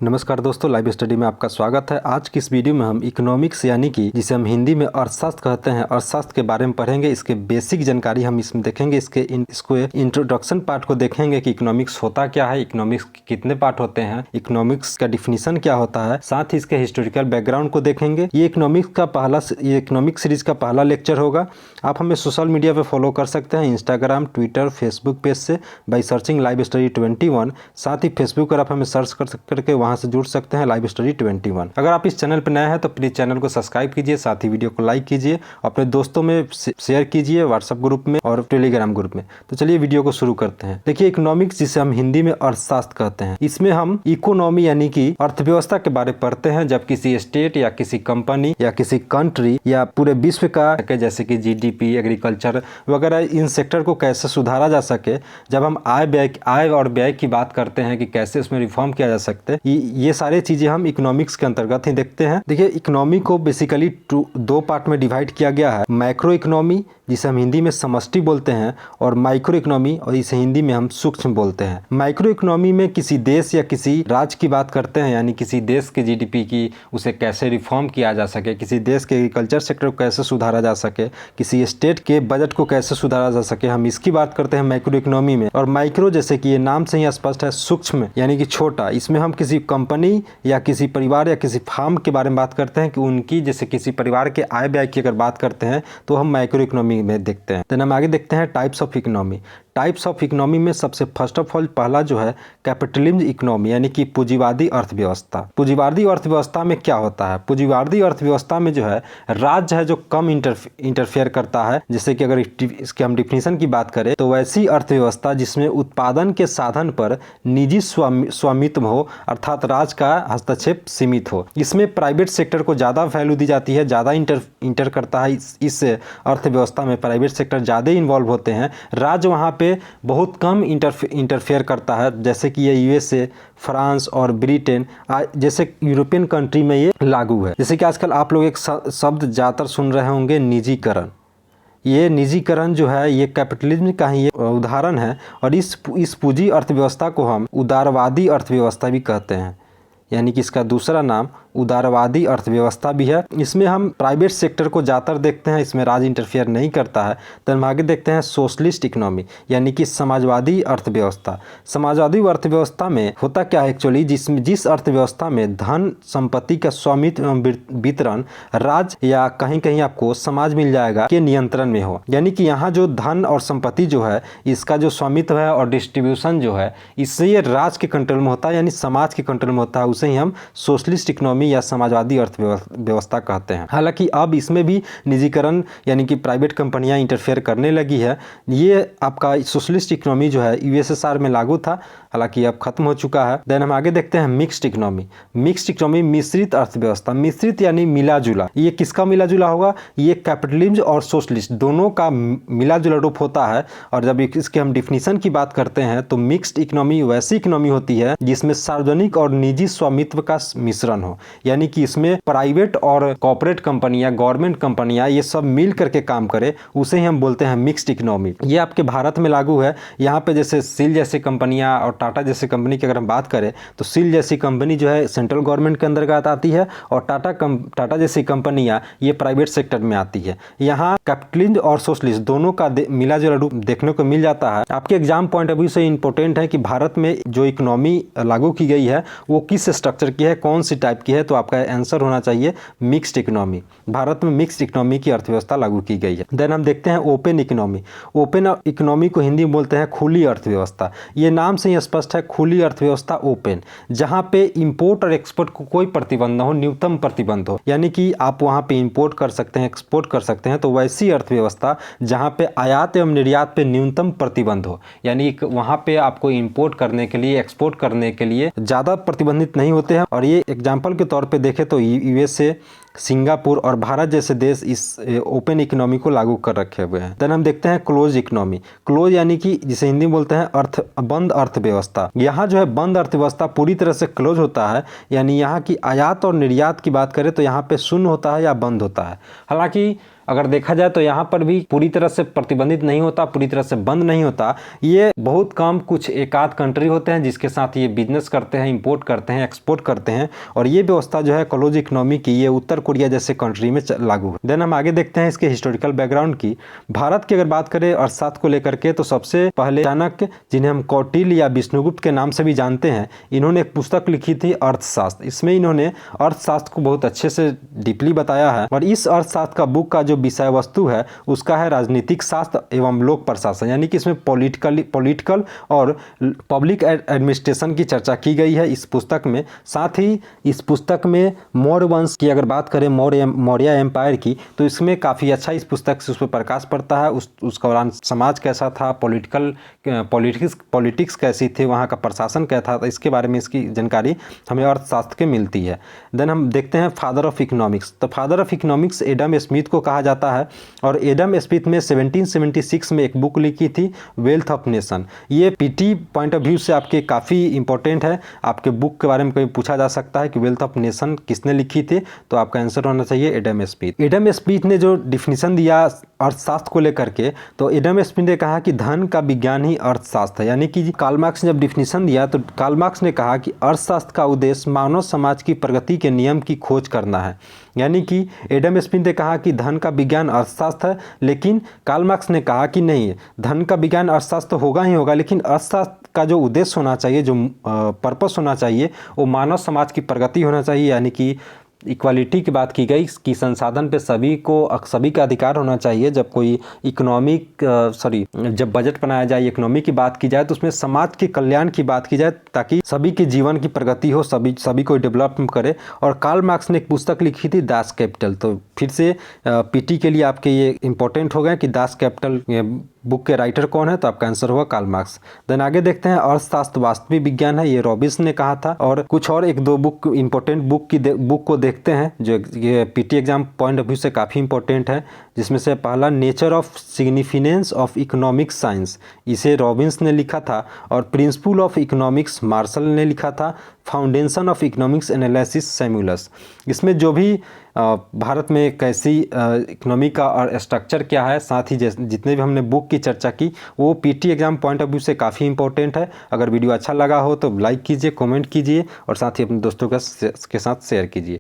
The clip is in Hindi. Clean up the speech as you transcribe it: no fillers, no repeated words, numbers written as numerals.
नमस्कार दोस्तों, लाइव स्टडी में आपका स्वागत है। आज की इस वीडियो में हम इकोनॉमिक्स यानी कि जिसे हम हिंदी में अर्थशास्त्र कहते हैं, अर्थशास्त्र के बारे में पढ़ेंगे। इसके बेसिक जानकारी हम इसमें देखेंगे। इसको इंट्रोडक्शन पार्ट को देखेंगे कि इकोनॉमिक्स होता क्या है, इकोनॉमिक्स के कितने पार्ट होते हैं, इकोनॉमिक्स का डिफिनीशन क्या होता है, साथ ही इसके हिस्टोरिकल बैकग्राउंड को देखेंगे। ये इकोनॉमिक्स सीरीज का पहला लेक्चर होगा। आप हमें सोशल मीडिया पर फॉलो कर सकते हैं, इंस्टाग्राम, ट्विटर, फेसबुक पेज से बाई सर्चिंग लाइव स्टडी 21। साथ ही फेसबुक पर आप हमें सर्च करके वहां से जुड़ सकते हैं, लाइव स्टडी 21। अगर आप इस चैनल पर नए हैं तो प्लीज चैनल को सब्सक्राइब कीजिए, साथ ही वीडियो को लाइक कीजिए, अपने दोस्तों में शेयर कीजिए, व्हाट्सएप ग्रुप में और टेलीग्राम ग्रुप में। तो चलिए वीडियो को शुरू करते हैं। देखिए, इकोनॉमिक्स जिसे हम हिंदी में अर्थशास्त्र कहते हैं, इसमें हम इकोनॉमी यानी कि अर्थव्यवस्था के बारे में पढ़ते हैं। जब किसी स्टेट या किसी कंपनी या किसी कंट्री या पूरे विश्व का, जैसे कि जीडीपी, एग्रीकल्चर वगैरह, इन सेक्टर को कैसे सुधारा जा सके, जब हम आय और व्यय की बात करते हैं कि कैसे उसमें रिफॉर्म किया जा सकते हैं, ये सारे चीजें हम इकोनॉमिक्स के अंतर्गत ही देखते हैं। देखिए, इकोनॉमी को बेसिकली दो पार्ट में डिवाइड किया गया है। मैक्रो इकोनॉमी, जिसे हम हिंदी में समष्टि बोलते हैं, और माइक्रो इकोनॉमी, और इसे हिंदी में हम सूक्ष्म बोलते हैं। माइक्रो इकोनॉमी में किसी देश या किसी राज्य की बात करते हैं, यानी किसी देश के जीडीपी की, उसे कैसे रिफॉर्म किया जा सके, किसी देश के एग्रीकल्चर सेक्टर को कैसे सुधारा जा सके, किसी स्टेट के बजट को कैसे सुधारा जा सके, हम इसकी बात करते हैं मैक्रो इकोनॉमी में। और माइक्रो, जैसे कि ये नाम से ही स्पष्ट है, सूक्ष्म यानी कि छोटा। इसमें हम किसी कंपनी या किसी परिवार या किसी फार्म के बारे में बात करते हैं कि उनकी, जैसे किसी परिवार के आय व्यय की अगर बात करते हैं तो हम माइक्रो इकोनॉमी में देखते हैं। तो हम आगे देखते हैं types of economy. Types of economy में सबसे फर्स्ट ऑफ ऑल पहला जो है कैपिटलिज्म इकोनॉमी, यानी कि पूंजीवादी अर्थव्यवस्था। पूंजीवादी अर्थव्यवस्था में क्या होता है? पूंजीवादी अर्थव्यवस्था में जो है राज्य है जो कम इंटरफेयर करता है। जैसे कि अगर इसके हम डिफिनीशन की बात करें तो वैसी अर्थव्यवस्था जिसमें उत्पादन के साधन पर निजी स्वामित्व हो, अर्थात राज्य का हस्तक्षेप सीमित हो। इसमें प्राइवेट सेक्टर को ज़्यादा वैल्यू दी जाती है, ज़्यादा इंटर करता है। इस अर्थव्यवस्था में प्राइवेट सेक्टर ज़्यादा इन्वॉल्व होते हैं, राज्य वहाँ पे बहुत कम इंटरफेयर करता है। जैसे कि ये यूएसए, फ्रांस और ब्रिटेन जैसे यूरोपियन कंट्री में ये लागू है। जैसे कि आजकल आप लोग एक शब्द ज़्यादातर सुन रहे होंगे, निजीकरण। ये निजीकरण जो है ये कैपिटलिज्म का ही उदाहरण है। और इस पूंजी अर्थव्यवस्था को हम उदारवादी अर्थव्यवस्था भी कहते हैं, यानी कि इसका दूसरा नाम उदारवादी अर्थव्यवस्था भी है। इसमें हम प्राइवेट सेक्टर को ज़्यादातर देखते हैं, इसमें राज्य इंटरफेयर नहीं करता है। तो हम आगे देखते हैं सोशलिस्ट इकोनॉमी, यानी कि समाजवादी अर्थव्यवस्था। समाजवादी अर्थव्यवस्था में होता क्या है एक्चुअली, जिस अर्थव्यवस्था में धन संपत्ति का स्वामित्व एवं वितरण राज्य या कहीं कहीं आपको समाज मिल जाएगा के नियंत्रण में हो। यानी कि यहाँ जो धन और संपत्ति जो है, इसका जो स्वामित्व है और डिस्ट्रीब्यूशन जो है, इससे ये राज्य के कंट्रोल में होता है, यानी समाज के कंट्रोल में होता है। उसे ही हम सोशलिस्ट इकोनॉमी या समाजवादी अर्थव्यवस्था कहते हैं। हालांकि अब इसमें भी निजीकरण यानी कि प्राइवेट कंपनियां इंटरफेयर करने लगी है। ये आपका सोशलिस्ट इकोनॉमी जो है यूएसएसआर में लागू था, हालांकि अब खत्म हो चुका है। देन हम आगे देखते हैं मिक्स्ड इकोनॉमी। मिक्स्ड इकोनॉमी मिश्रित अर्थव्यवस्था। मिश्रित यानी मिला जुला। ये किसका मिला जुला होगा? ये कैपिटलिज्म और सोशलिस्ट दोनों का मिला जुला रूप होता है। और जब इसके हम डिफिनीशन की बात करते हैं तो मिक्स्ड इकोनॉमी वैसी इकोनॉमी होती है जिसमें सार्वजनिक और निजी स्वामित्व का मिश्रण हो, यानी कि इसमें प्राइवेट और कॉर्पोरेट कंपनियां, गवर्नमेंट कंपनियां, ये सब मिल करके काम करे, उसे ही हम बोलते हैं मिक्स्ड इकोनॉमी। ये आपके भारत में लागू है। यहाँ पे जैसे सील जैसी कंपनियां और टाटा जैसी कंपनी की अगर हम बात करें तो सील जैसी कंपनी जो है सेंट्रल गवर्नमेंट के अंतर्गत आती है, और टाटा जैसी कंपनियां ये प्राइवेट सेक्टर में आती है। यहाँ कैपिटलिज्म और सोशलिस्ट दोनों का मिला जुला रूप देखने को मिल जाता है। आपके एग्जाम पॉइंट ऑफ व्यू से इंपॉर्टेंट है कि भारत में जो इकोनॉमी लागू की गई है वो किस स्ट्रक्चर की है, कौन सी टाइप की है। तो आपका आंसर होना चाहिए मिक्स्ड इकोनॉमी। भारत में मिक्स्ड इकोनॉमी की अर्थव्यवस्था लागू की गई है। देन हम देखते हैं ओपन इकोनॉमी। ओपन इकोनॉमी को हिंदी में बोलते हैं खुली अर्थव्यवस्था। ये नाम से ही स्पष्ट है, खुली अर्थव्यवस्था ओपन, जहां पे इंपोर्ट और एक्सपोर्ट को कोई प्रतिबंध हो, न्यूनतम प्रतिबंध हो, यानी कि आप वहां पे इंपोर्ट कर सकते हैं, एक्सपोर्ट कर सकते हैं। तो वैसी अर्थव्यवस्था जहां पे आयात एवं निर्यात पे न्यूनतम प्रतिबंध हो, यानी वहां पे आपको इंपोर्ट करने के लिए, एक्सपोर्ट करने के लिए ज़्यादा प्रतिबंधित नहीं होते हैं। और ये एग्जाम्पल के तौर पे देखें तो यूएसए, सिंगापुर और भारत जैसे देश इस ओपन इकोनॉमी को लागू कर रखे हुए हैं। देन हम देखते हैं क्लोज इकोनॉमी। क्लोज यानी कि जिसे हिंदी में बोलते हैं बंद अर्थव्यवस्था। यहाँ जो है बंद अर्थव्यवस्था पूरी तरह से क्लोज होता है, यानी यहाँ की आयात और निर्यात की बात करें तो यहाँ पे शून्य होता है या बंद होता है। हालांकि अगर देखा जाए तो यहाँ पर भी पूरी तरह से प्रतिबंधित नहीं होता, पूरी तरह से बंद नहीं होता। ये बहुत कम कुछ एक आध कंट्री होते हैं जिसके साथ ये बिजनेस करते हैं, इंपोर्ट करते हैं, एक्सपोर्ट करते हैं, और ये व्यवस्था जो है क्लोज इकोनॉमी की ये उत्तर कोरिया जैसे कंट्री में लागू है। देन हम आगे देखते हैं इसके हिस्टोरिकल बैकग्राउंड की। भारत की अगर बात करें अर्थशास्त्र को लेकर के, तो सबसे पहले चाणक्य, जिन्हें हम कौटिल्य या विष्णुगुप्त के नाम से भी जानते हैं, इन्होंने एक पुस्तक लिखी थी अर्थशास्त्र। इसमें इन्होंने अर्थशास्त्र को बहुत अच्छे से डीपली बताया है, और इस अर्थशास्त्र का बुक का जो विषय वस्तु है उसका है राजनीतिक शास्त्र एवं लोक प्रशासन, यानी कि इसमें पॉलिटिकल और पब्लिक एडमिनिस्ट्रेशन की चर्चा की गई है इस पुस्तक में। साथ ही इस पुस्तक में मौर्य वंश की अगर बात करें, मौर्य एम्पायर की, तो इसमें काफ़ी अच्छा इस पुस्तक से उस पर प्रकाश पड़ता है। उस दौरान समाज कैसा था, पॉलिटिक्स कैसी थी, वहाँ का प्रशासन क्या था, तो इसके बारे में इसकी जानकारी हमें अर्थशास्त्र के मिलती है। देन हम देखते हैं फादर ऑफ इकोनॉमिक्स। तो father of economics Adam Smith को कहा जाता है, और एडम स्मिथ ने 1776 में एक बुक लिखी थी वेल्थ ऑफ नेशन। ये पीटी पॉइंट ऑफ व्यू से आपके काफ़ी इंपॉर्टेंट है। आपके बुक के बारे में कभी पूछा जा सकता है कि वेल्थ ऑफ नेशन किसने लिखी थी, तो आपका आंसर होना चाहिए एडम स्मिथ। एडम स्मिथ ने जो डिफिनीशन दिया अर्थशास्त्र को लेकर के, तो एडम स्मिथ ने कहा कि धन का विज्ञान ही अर्थशास्त्र है। यानी कि कार्ल मार्क्स ने जब डिफिनीशन दिया तो कार्ल मार्क्स ने कहा कि अर्थशास्त्र का उद्देश्य मानव समाज की प्रगति के नियम की खोज करना है। यानी कि एडम स्मिथ ने कहा कि धन का विज्ञान अर्थशास्त्र है, लेकिन कार्ल मार्क्स ने कहा कि नहीं, धन का विज्ञान अर्थशास्त्र होगा ही होगा, लेकिन अर्थशास्त्र का जो उद्देश्य होना चाहिए, जो पर्पस होना चाहिए, वो मानव समाज की प्रगति होना चाहिए। यानी कि इक्वालिटी की बात की गई कि संसाधन पे सभी का अधिकार होना चाहिए। जब कोई जब बजट बनाया जाए, इकोनॉमी की बात की जाए, तो उसमें समाज के कल्याण की बात की जाए, ताकि सभी के जीवन की प्रगति हो, सभी को डेवलप करे। और कार्ल मार्क्स ने एक पुस्तक लिखी थी दास कैपिटल। तो फिर से पीटी के लिए आपके ये इंपॉर्टेंट हो गया कि दास कैपिटल बुक के राइटर कौन है, तो आपका आंसर होगा कार्ल मार्क्स। देन आगे देखते हैं अर्थशास्त्र वास्तविक विज्ञान है, ये रॉबिन्स ने कहा था। और कुछ और एक दो बुक इंपॉर्टेंट बुक को देखते हैं जो ये PT exam point of view से काफ़ी इंपॉर्टेंट है, जिसमें से पहला nature of significance of economic science, इसे रॉबिन्स ने लिखा था। और प्रिंसिपल ऑफ इकोनॉमिक्स मार्शल ने लिखा था। Foundation of economics analysis Samuel's, इसमें जो भी भारत में कैसी इकोनॉमी का और स्ट्रक्चर क्या है, साथ ही जितने भी हमने बुक की चर्चा की, वो PT exam point of view से काफ़ी इंपॉर्टेंट है। अगर वीडियो अच्छा लगा हो तो लाइक कीजिए, कमेंट कीजिए, और साथ ही अपने दोस्तों के साथ शेयर कीजिए।